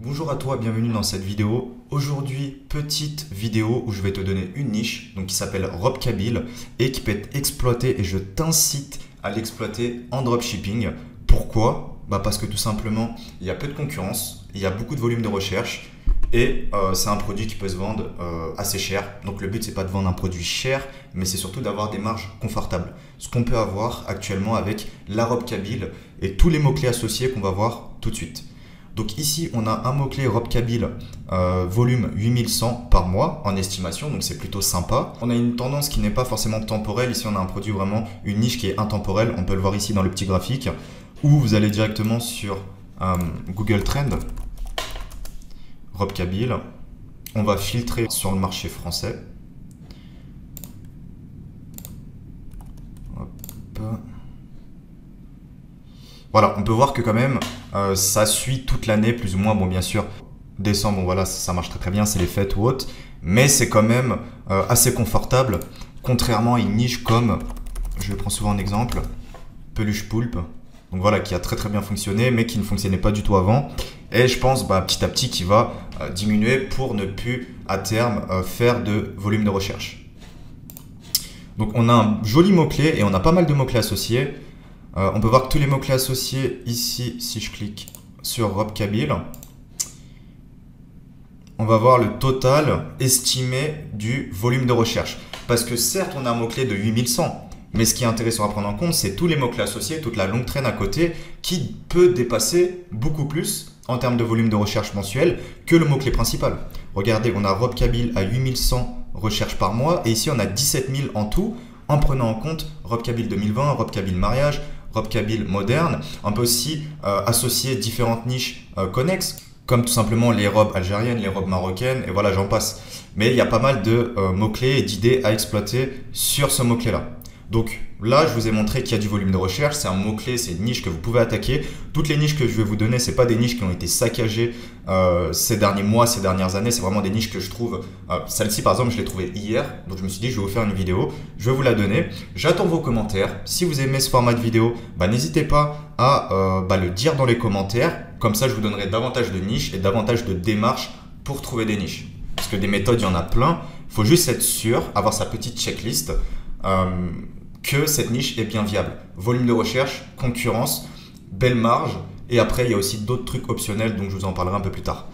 Bonjour à toi, bienvenue dans cette vidéo. Aujourd'hui, petite vidéo où je vais te donner une niche donc qui s'appelle robe kabyle et qui peut être exploitée, et je t'incite à l'exploiter en dropshipping. Pourquoi? Parce que tout simplement, il y a peu de concurrence, il y a beaucoup de volume de recherche et c'est un produit qui peut se vendre assez cher. Donc le but, c'est pas de vendre un produit cher, mais c'est surtout d'avoir des marges confortables. Ce qu'on peut avoir actuellement avec la robe kabyle et tous les mots-clés associés qu'on va voir tout de suite. Donc ici, on a un mot-clé robe kabyle, volume 8100 par mois en estimation, donc c'est plutôt sympa. On a une tendance qui n'est pas forcément temporelle. Ici, on a un produit vraiment, une niche qui est intemporelle. On peut le voir ici dans le petit graphique, ou vous allez directement sur Google Trend, robe kabyle. On va filtrer sur le marché français. Hop. Voilà, on peut voir que quand même, ça suit toute l'année, plus ou moins. Bon, bien sûr, décembre, bon, voilà, ça marche très très bien, c'est les fêtes ou autres. Mais c'est quand même assez confortable, contrairement à une niche comme, je prends souvent un exemple, peluche poulpe. Donc voilà, qui a très très bien fonctionné, mais qui ne fonctionnait pas du tout avant. Et je pense petit à petit qu'il va diminuer pour ne plus, à terme, faire de volume de recherche. Donc on a un joli mot-clé et on a pas mal de mots-clés associés. On peut voir que tous les mots-clés associés ici, si je clique sur robe kabyle, on va voir le total estimé du volume de recherche. Parce que certes, on a un mot-clé de 8100, mais ce qui est intéressant à prendre en compte, c'est tous les mots-clés associés, toute la longue traîne à côté, qui peut dépasser beaucoup plus en termes de volume de recherche mensuel que le mot-clé principal. Regardez, on a robe kabyle à 8100 recherches par mois, et ici on a 17 000 en tout, en prenant en compte robe kabyle 2020, robe kabyle mariage, robe kabyle moderne. On peut aussi associer différentes niches connexes, comme tout simplement les robes algériennes, les robes marocaines, et voilà, j'en passe. Mais il y a pas mal de mots-clés et d'idées à exploiter sur ce mot-clé-là. Donc là, je vous ai montré qu'il y a du volume de recherche, c'est un mot-clé, c'est une niche que vous pouvez attaquer. Toutes les niches que je vais vous donner, ce n'est pas des niches qui ont été saccagées ces derniers mois, ces dernières années, c'est vraiment des niches que je trouve... Celle-ci, par exemple, je l'ai trouvée hier, donc je me suis dit, je vais vous faire une vidéo, je vais vous la donner. J'attends vos commentaires. Si vous aimez ce format de vidéo, n'hésitez pas à le dire dans les commentaires. Comme ça, je vous donnerai davantage de niches et davantage de démarches pour trouver des niches. Parce que des méthodes, il y en a plein. Il faut juste être sûr, avoir sa petite checklist, que cette niche est bien viable. Volume de recherche, concurrence, belle marge, et après il y a aussi d'autres trucs optionnels, donc je vous en parlerai un peu plus tard.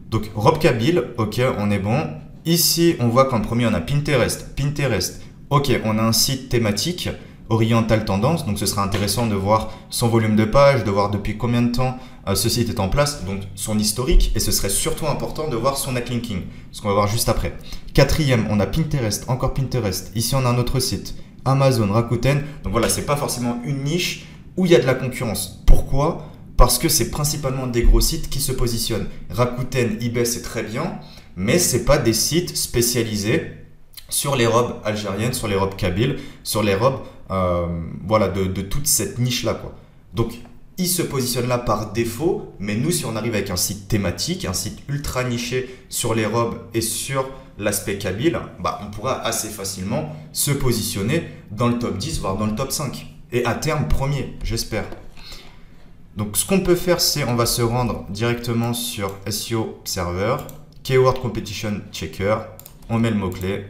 Donc robe kabyle, ok, on est bon. Ici on voit qu'en premier on a Pinterest. Ok, on a un site thématique, Oriental Tendance, donc ce sera intéressant de voir son volume de page, de voir depuis combien de temps ce site est en place, donc son historique, et ce serait surtout important de voir son netlinking, ce qu'on va voir juste après. Quatrième, on a Pinterest, encore Pinterest. Ici on a un autre site, Amazon, Rakuten. Donc voilà, c'est pas forcément une niche où il y a de la concurrence. Pourquoi? Parce que c'est principalement des gros sites qui se positionnent. Rakuten, eBay, c'est très bien, mais c'est pas des sites spécialisés sur les robes algériennes, sur les robes kabyles, sur les robes voilà, de toute cette niche-là, quoi. Donc, ils se positionnent là par défaut, mais nous, si on arrive avec un site thématique, un site ultra niché sur les robes et sur l'aspect kabyle, on pourra assez facilement se positionner dans le top 10, voire dans le top 5. Et à terme, premier, j'espère. Donc, ce qu'on peut faire, c'est on va se rendre directement sur SEO Server, Keyword Competition Checker, on met le mot-clé.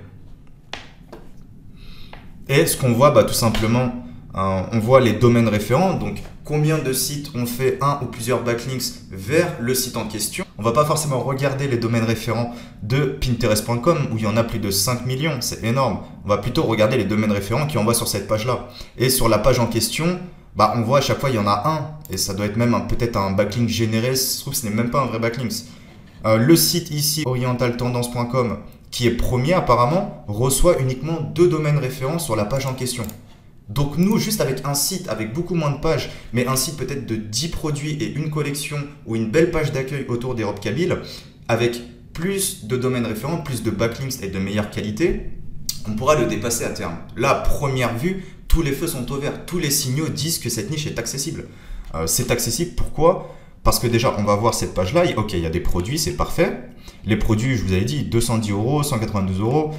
Et ce qu'on voit, tout simplement, on voit les domaines référents, donc combien de sites ont fait un ou plusieurs backlinks vers le site en question. On ne va pas forcément regarder les domaines référents de Pinterest.com où il y en a plus de 5 millions, c'est énorme. On va plutôt regarder les domaines référents qui envoient sur cette page-là. Et sur la page en question, on voit à chaque fois il y en a un, et ça doit être même peut-être un backlink généré, si ça se trouve ce n'est même pas un vrai backlink. Le site ici, orientaltendance.com, qui est premier apparemment, reçoit uniquement 2 domaines référents sur la page en question. Donc nous, juste avec un site avec beaucoup moins de pages, mais un site peut-être de 10 produits et une collection ou une belle page d'accueil autour des robes kabyles, avec plus de domaines référents, plus de backlinks et de meilleure qualité, on pourra le dépasser à terme. Là, à première vue, tous les feux sont au vert, tous les signaux disent que cette niche est accessible. C'est accessible, pourquoi? Parce que déjà, on va voir cette page-là, ok, il y a des produits, c'est parfait. Les produits, je vous avais dit, 210 €, 192 €.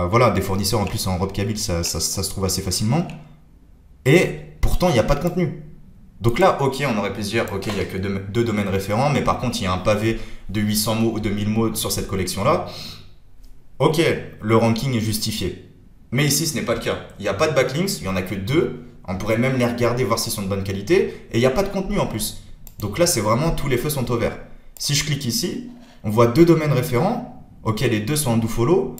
Voilà, des fournisseurs en plus en robe kabyle, ça se trouve assez facilement. Et pourtant, il n'y a pas de contenu. Donc là, ok, on aurait pu se dire, ok, il n'y a que deux domaines référents, mais par contre, il y a un pavé de 800 mots ou de 1000 mots sur cette collection-là. Ok, le ranking est justifié. Mais ici, ce n'est pas le cas. Il n'y a pas de backlinks, il n'y en a que deux. On pourrait même les regarder, voir s'ils sont de bonne qualité. Et il n'y a pas de contenu en plus. Donc là, c'est vraiment tous les feux sont au vert. Si je clique ici, on voit deux domaines référents. Ok, les deux sont en dofollow.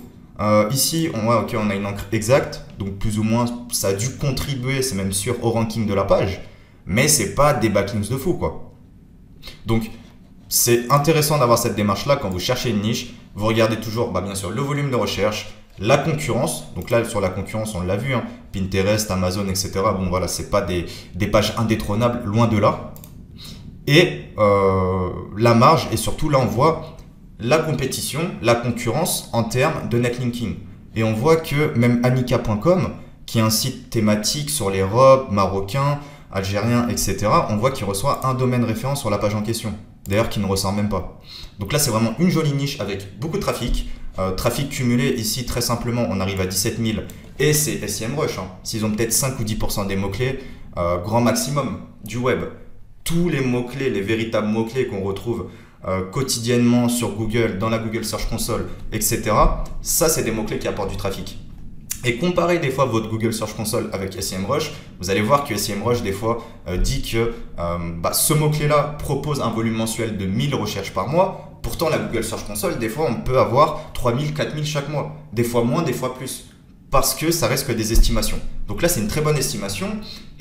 Ici, on voit on a une encre exacte. Donc plus ou moins, ça a dû contribuer, c'est même sûr, au ranking de la page. Mais c'est pas des backlinks de fou, quoi. Donc, c'est intéressant d'avoir cette démarche-là quand vous cherchez une niche. Vous regardez toujours, bien sûr, le volume de recherche, la concurrence. Donc là, sur la concurrence, on l'a vu, hein, Pinterest, Amazon, etc. Bon, voilà, c'est pas des pages indétrônables, loin de là. Et la marge, et surtout, là, on voit la compétition, la concurrence en termes de netlinking. Et on voit que même Anika.com, qui est un site thématique sur les robes, marocains, algériens, etc., on voit qu'il reçoit un domaine référent sur la page en question. D'ailleurs, qui ne ressort même pas. Donc là, c'est vraiment une jolie niche avec beaucoup de trafic. Trafic cumulé, ici, très simplement, on arrive à 17 000. Et c'est SEMrush. Hein. S'ils ont peut-être 5 ou 10% des mots-clés, grand maximum du web. Tous les mots-clés, les véritables mots-clés qu'on retrouve quotidiennement sur Google, dans la Google Search Console, etc., ça, c'est des mots-clés qui apportent du trafic. Et comparez des fois votre Google Search Console avec SEMrush, vous allez voir que SEMrush des fois dit que ce mot-clé-là propose un volume mensuel de 1000 recherches par mois. Pourtant, la Google Search Console, des fois, on peut avoir 3000, 4000 chaque mois. Des fois moins, des fois plus. Parce que ça reste que des estimations. Donc là, c'est une très bonne estimation.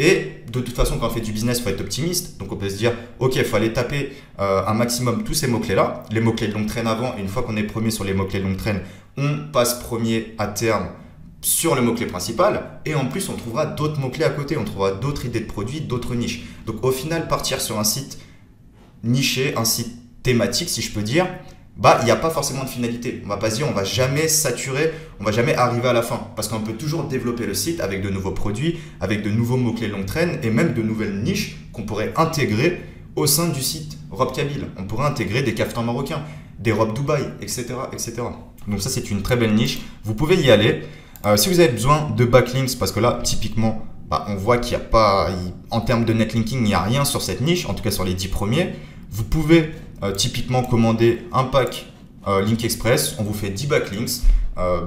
Et de toute façon, quand on fait du business, il faut être optimiste. Donc on peut se dire, ok, il faut aller taper un maximum tous ces mots-clés-là. Les mots-clés de longue traîne avant. Et une fois qu'on est premier sur les mots-clés de longue traîne, on passe premier à terme sur le mot-clé principal, et en plus on trouvera d'autres mots-clés à côté, on trouvera d'autres idées de produits, d'autres niches. Donc au final, partir sur un site niché, un site thématique si je peux dire, il n'y a pas forcément de finalité. On va pas se dire on va jamais saturer, on va jamais arriver à la fin, parce qu'on peut toujours développer le site avec de nouveaux produits, avec de nouveaux mots-clés longue traîne, et même de nouvelles niches qu'on pourrait intégrer au sein du site Robe Kabyle. On pourrait intégrer des caftans marocains, des robes Dubaï, etc., etc. Donc ça c'est une très belle niche, vous pouvez y aller. Si vous avez besoin de backlinks, parce que là, typiquement, on voit qu'il n'y a pas, en termes de netlinking, il n'y a rien sur cette niche, en tout cas sur les 10 premiers. Vous pouvez typiquement commander un pack Link Express, on vous fait 10 backlinks.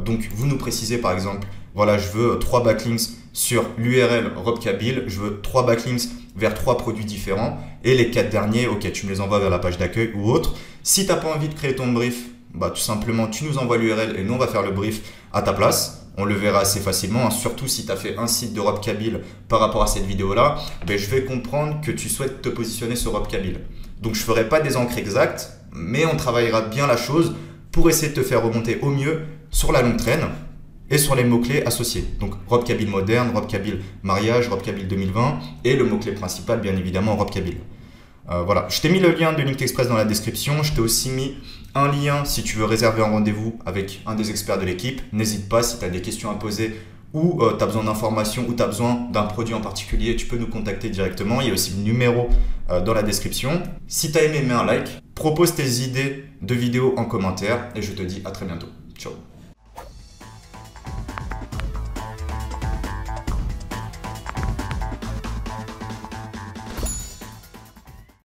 Donc vous nous précisez par exemple, voilà, je veux 3 backlinks sur l'URL Robe Kabyle, je veux 3 backlinks vers 3 produits différents. Et les 4 derniers, ok, tu me les envoies vers la page d'accueil ou autre. Si tu n'as pas envie de créer ton brief, tout simplement, tu nous envoies l'URL et nous, on va faire le brief à ta place. On le verra assez facilement, hein. Surtout si tu as fait un site de Robe Kabyle par rapport à cette vidéo-là, je vais comprendre que tu souhaites te positionner sur Robe Kabyle. Donc je ne ferai pas des encres exactes, mais on travaillera bien la chose pour essayer de te faire remonter au mieux sur la longue traîne et sur les mots-clés associés. Donc Robe Kabyle moderne, Robe Kabyle mariage, Robe Kabyle 2020 et le mot-clé principal, bien évidemment, Robe Kabyle. Voilà, je t'ai mis le lien de Link Express dans la description. Je t'ai aussi mis un lien si tu veux réserver un rendez-vous avec un des experts de l'équipe. N'hésite pas si tu as des questions à poser ou tu as besoin d'informations ou tu as besoin d'un produit en particulier, tu peux nous contacter directement. Il y a aussi le numéro dans la description. Si tu as aimé, mets un like. Propose tes idées de vidéos en commentaire et je te dis à très bientôt. Ciao.